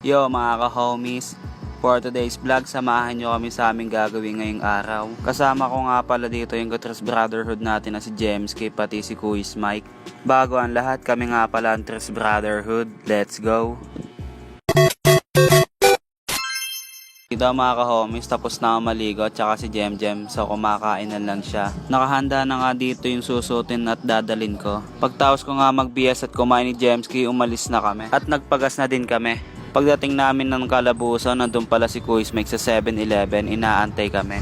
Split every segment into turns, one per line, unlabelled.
Yo mga ka-homies, for today's vlog, samahan nyo kami sa aming gagawin ngayong araw. Kasama ko nga pala dito yung Tres Brotherhood natin na si James K pati si Kuis Mike. Bago ang lahat, kami nga pala ang Tres Brotherhood. Let's go! Dito mga ka-homies, tapos na ako maligo at saka si Jem, so kumakain na lang siya. Nakahanda na nga dito yung susutin at dadalin ko. Pagtapos ko nga mag-BS at kumain ni Jemski, umalis na kami. At nagpagas na din kami. Pagdating namin ng Calabuzo, nandun pala si Kuis Mike sa 7-Eleven, inaantay kami.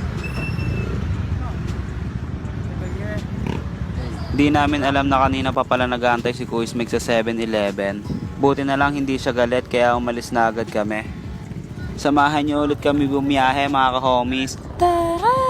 Di namin alam na kanina pa pala nag-aantay si Kuis Mike sa 7-Eleven. Buti na lang hindi siya galit kaya umalis na agad kami. Samahan niyo ulit kami bumiyahe mga ka-homies. Tara!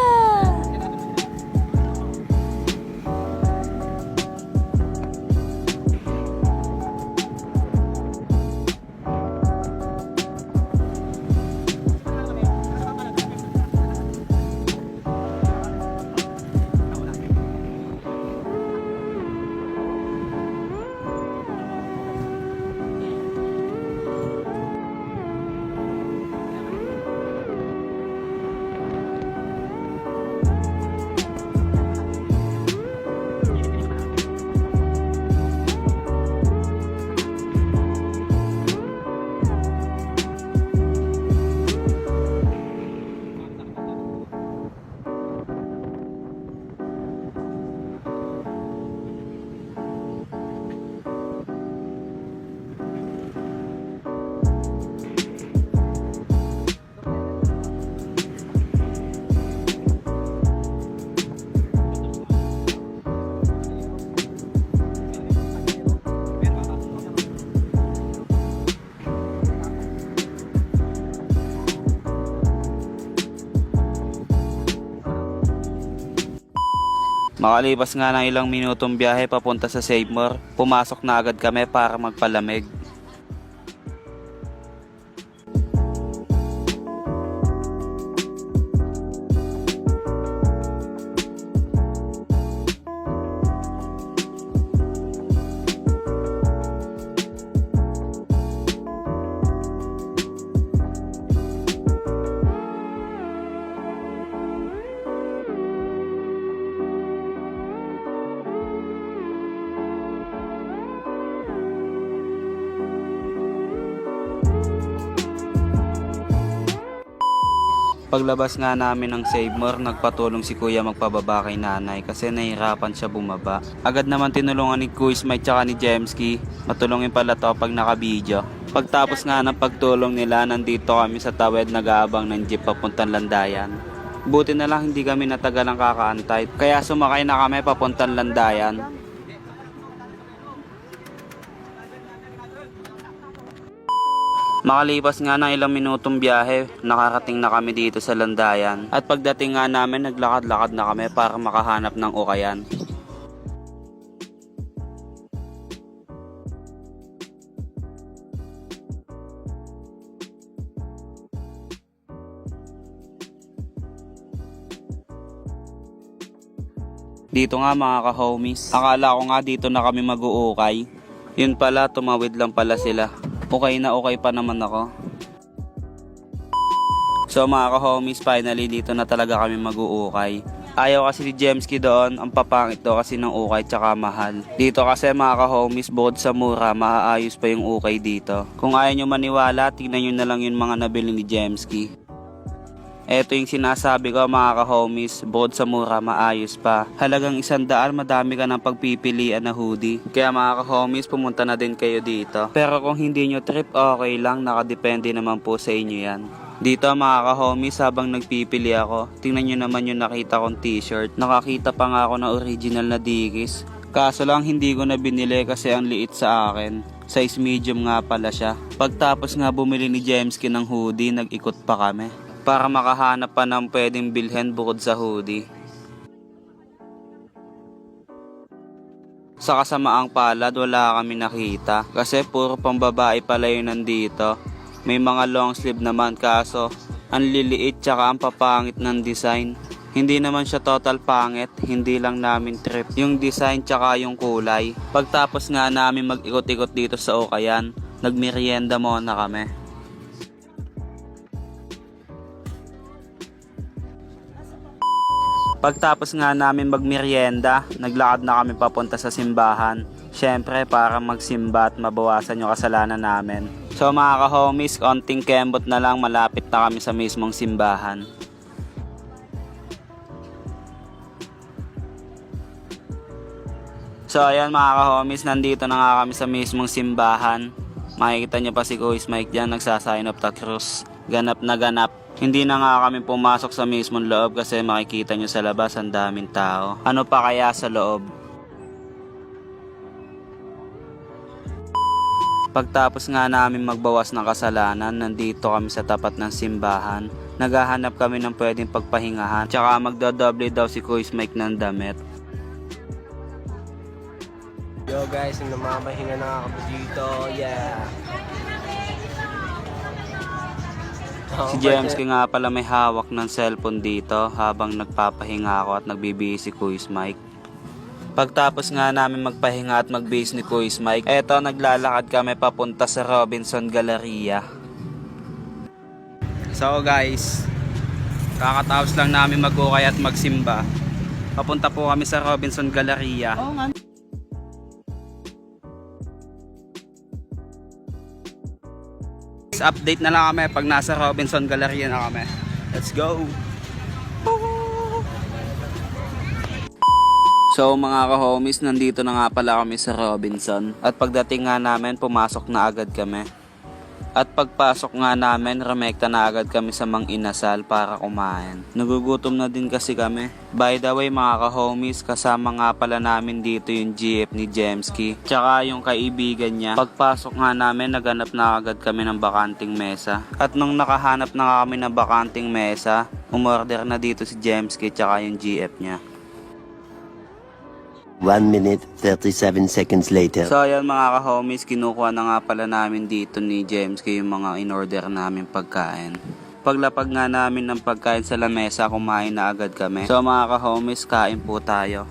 Makalipas nga ng ilang minutong biyahe papunta sa Save More, pumasok na agad kami para magpalamig. Paglabas nga namin ng Save More, nagpatulong si kuya magpababa kay nanay kasi nahihirapan siya bumaba. Agad naman tinulungan ni Kuis Mike tsaka ni Jemski, matulungin pala to pag nakabidyo. Pagtapos nga ng pagtulong nila, nandito kami sa tawid nag-aabang ng jeep papuntang Landayan. Buti na lang hindi kami natagalang kakaantay, kaya sumakay na kami papuntang Landayan. Makalipas nga ng ilang minutong biyahe, nakarating na kami dito sa Landayan. At pagdating nga namin, naglakad-lakad na kami para makahanap ng ukayan. Dito nga mga ka-homies, akala ko nga dito na kami mag-uukay. Yun pala, tumawid lang pala sila. Okay na okay pa naman ako. So mga ka-homies, finally dito na talaga kami mag-uukay. Ayaw kasi ni Jemski doon, ang papangit daw kasi ng ukay tsaka mahal. Dito kasi mga ka-homies, bukod sa mura, maaayos pa yung ukay dito. Kung ayaw nyo maniwala, tingnan nyo na lang yung mga nabili ni Jemski. Eto yung sinasabi ko mga ka-homies, bukod sa mura, maayos pa. Halagang 100, madami ka ng pagpipilian na hoodie. Kaya mga ka-homies, pumunta na din kayo dito. Pero kung hindi nyo trip, okay lang, nakadepende naman po sa inyo yan. Dito mga ka-homies, habang nagpipili ako, tingnan nyo naman yung nakita kong t-shirt. Nakakita pa nga ako ng original na Dickies. Kaso lang hindi ko na binili kasi ang liit sa akin. Size medium nga pala siya. Pagtapos nga bumili ni Jemski ng hoodie, nag-ikot pa kami para makahanap pa ng pwedeng bilhin bukod sa hoodie. Sa kasamaang palad, wala kami nakita kasi puro pambabae pala yun nandito. May mga long sleeve naman kaso ang liliit tsaka ang papangit ng design. Hindi naman siya total pangit, hindi lang namin trip yung design tsaka yung kulay. Pagtapos nga namin mag-ikot-ikot dito sa Ukayan, nagmerienda muna kami. Pagtapos nga namin magmerienda, naglakad na kami papunta sa simbahan. Syempre para magsimba at mabawasan yung kasalanan namin. So mga ka-homies, konting kembot na lang, malapit na kami sa mismong simbahan. So ayan mga ka-homies, nandito na nga kami sa mismong simbahan. Makikita nyo pa si Kuis Mike dyan, nagsasign of the cross. Ganap na ganap. Hindi na nga kami pumasok sa mismong loob kasi makikita nyo sa labas ang daming tao. Ano pa kaya sa loob? Pagtapos nga namin magbawas ng kasalanan, nandito kami sa tapat ng simbahan. Naghahanap kami ng pwedeng pagpahingahan. Tsaka magdodoble daw si Kuis Mike ng damit.
Yo guys, namamahinga na ako dito. Yeah.
Si James nga pala may hawak ng cellphone dito habang nagpapahinga ako at nagbibihis si Kuis Mike. Pagtapos nga namin magpahinga at magbihis ni Kuis Mike, eto naglalakad kami papunta sa Robinson Galleria. So guys, kakatapos lang namin mag-ukay at magsimba. Papunta po kami sa Robinson Galleria. Update na lang kami pag nasa Robinson Galleria na kami. Let's go! So mga ka-homies, nandito na nga pala kami sa Robinson. At pagdating nga namin, pumasok na agad kami. At pagpasok nga namin, remekta na agad kami sa Mang Inasal para kumain. Nagugutom na din kasi kami. By the way mga ka-homies, kasama nga pala namin dito yung GF ni Jemski. Tsaka yung kaibigan niya. Pagpasok nga namin, naghanap na agad kami ng bakanting mesa. At nung nakahanap na kami ng bakanting mesa, umorder na dito si Jemski tsaka yung GF niya.
1 minute 37 seconds later.
So ayan mga ka-homies, kinukuha na nga pala namin dito ni James yung mga in-order namin pagkain. Paglapag nga namin ng pagkain sa lamesa, kumain na agad kami. So mga ka-homies, kain po tayo.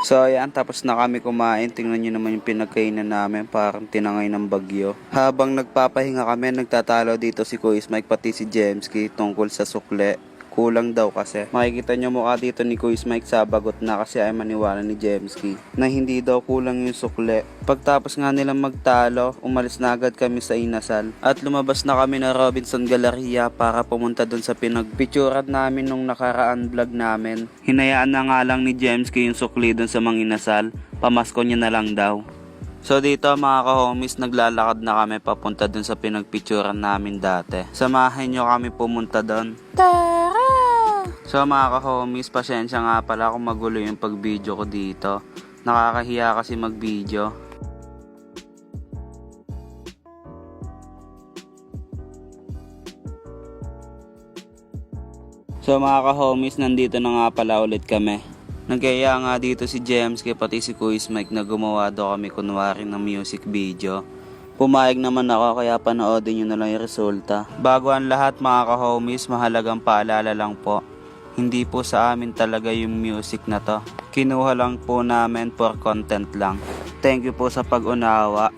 So ayan, tapos na kami kumain. Tingnan nyo naman yung pinagkainan namin, parang tinangay ng bagyo. Habang nagpapahinga kami, nagtatalo dito si Kuis Mike pati si Jemski tungkol sa sukle. Kulang daw kasi. Makikita nyo mukha dito ni Kuis Mike sabagot na kasi ay maniwala ni Jemski na hindi daw kulang yung sukle. Pagtapos nga nilang magtalo, umalis na agad kami sa Inasal. At lumabas na kami na Robinson Galleria para pumunta dun sa pinagpicturan namin nung nakaraan vlog namin. Hinayaan na nga lang ni Jemski yung sukli dun sa Mang Inasal. Pamasko niya na lang daw. So dito mga ka-homies, naglalakad na kami papunta dun sa pinagpicturan namin dati. Samahin nyo kami pumunta dun. Tara! So mga ka-homies, pasensya nga pala kung magulo yung pag-video ko dito. Nakakahiya kasi mag-video. So mga ka-homies, nandito na nga pala ulit kami. Nagkaya nga dito si James pati si Kuis Mike na gumawa daw kami kunwari ng music video. Pumayag naman ako kaya panoodin nyo na lang yung resulta. Bago ang lahat mga ka-homies, mahalagang paalala lang po. Hindi po sa amin talaga yung music na to. Kinuha lang po namin for content lang. Thank you po sa pag-unawa.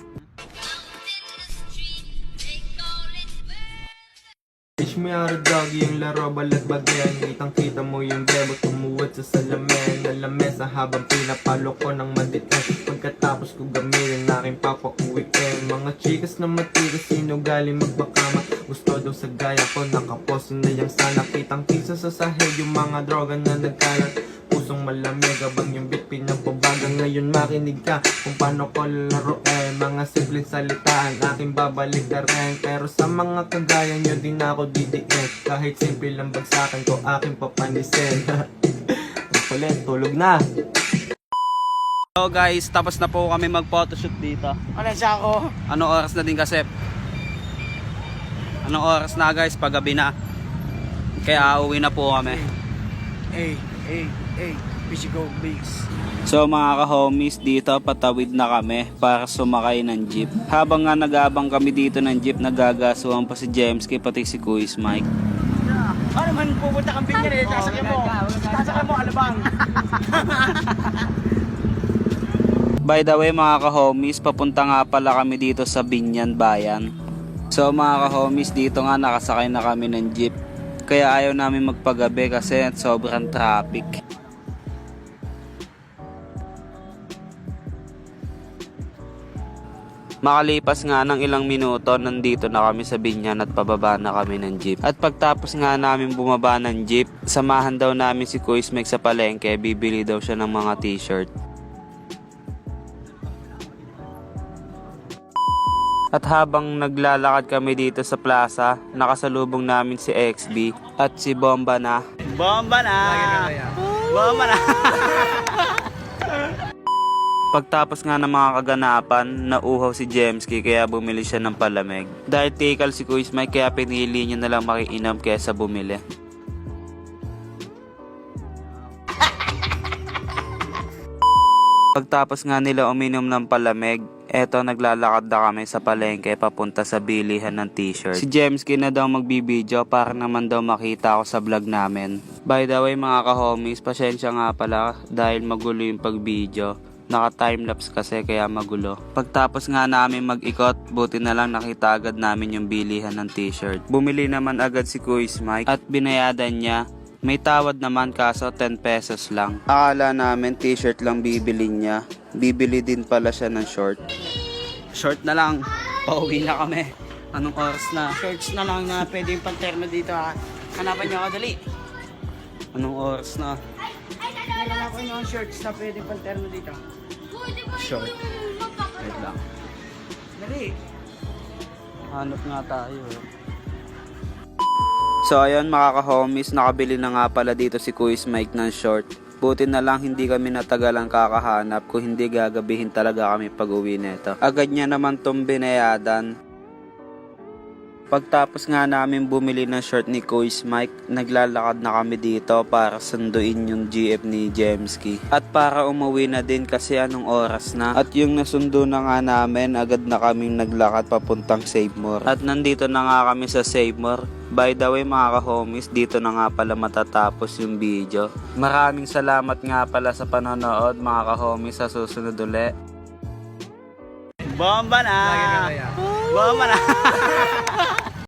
Ishmiyaro doggy yung laro balat bagyan. Kitang kita mo yung bebo tumuwad sa salamin na lamesa habang pinapalo ko ng maditan. Pagkatapos ko gamitin na aking papauwiin. Mga chikas na matigas sino galing magbakama. Gusto daw sa gaya ko nakaposo na yung sana. Kitang kisa sa sahig yung mga droga na nagkalat. Pusong malamig abang yung beat pinababagang. Ngayon makinig ka kung paano ko laruin. Mga simpleng salitaan aking babalik na rin. Pero sa mga kagaya nyo din ako didiin. Kahit simple lang bagsakan ko aking papanisin. Ang kulit, tulog na.
So guys, tapos na po kami mag-photoshoot dito.
Ano siya ako?
Anong oras na din kasi? Anong oras na guys? Paggabi na. Kaya uuwi na po kami.
Hey, we should go bigs.
So mga ka-homies, dito patawid na kami para sumakay ng jeep. Habang nga nag-aabang kami dito ng jeep, nagagasuhan pa si James pati si Kuis Mike.
Ano man pupunta kang binyan eh, sasakyan mo alabang.
By the way mga ka-homies, papunta nga pala kami dito sa Binyan Bayan. So mga ka-homies, dito nga nakasakay na kami ng jeep. Kaya ayaw namin magpagabi kasi sobrang traffic. Makalipas nga ng ilang minuto, nandito na kami sa Binyan at pababa na kami ng jeep. At pagtapos nga namin bumaba ng jeep, samahan daw namin si Kuya Smeg sa palengke, bibili daw siya ng mga t-shirt. At habang naglalakad kami dito sa plaza, nakasalubong namin si XB at si Bomba na. Bomba na! Bomba na! Pagtapos nga ng mga kaganapan, nauhaw si Jemski kaya bumili siya ng palamig. Dahil tikal si Kuya Smeg kaya pinili niya na lang makiinom kesa bumili. Pagtapos nga nila uminom ng palamig, eto naglalakad na kami sa palengke papunta sa bilihan ng t-shirt. Si Jemski na daw magbibideo para naman daw makita ako sa vlog namin. By the way mga ka-homies, pasensya nga pala dahil magulo yung pag-video. Naka-timelapse kasi kaya magulo. Pagtapos nga namin mag-ikot, buti na lang nakita agad namin yung bilihan ng t-shirt. Bumili naman agad si Kuya Smeg at binayadan niya. May tawad naman kaso 10 pesos lang. Akala namin t-shirt lang bibili niya. Bibili din pala siya ng short. Short na lang. Pauwi na kami. Anong oras na?
Shorts na lang na pwede yung panterno dito ha. Hanapan nyo ako dali.
Anong oras na?
Hanapan nyo ang shorts na pwede yung panterno dito.
Short. Wait lang.
Dali.
Hanap nga tayo. So ayun mga ka-homies, nakabili na nga pala dito si Kuya Smeg ng short. Buti na lang hindi kami natagalang kakahanap, kung hindi gagabihin talaga kami pag uwi nito. Agad niya naman tong binayadan. Pagtapos nga namin bumili ng short ni Kuya Smeg, naglalakad na kami dito para sunduin yung GF ni Jemski. At para umuwi na din kasi anong oras na. At yung nasundo na nga namin, agad na kaming naglakad papuntang Save More. At nandito na nga kami sa Save More. By the way mga ka-homies, dito na nga pala matatapos yung video. Maraming salamat nga pala sa panonood mga ka-homies, sa susunod uli. Bomba na! Bomba na!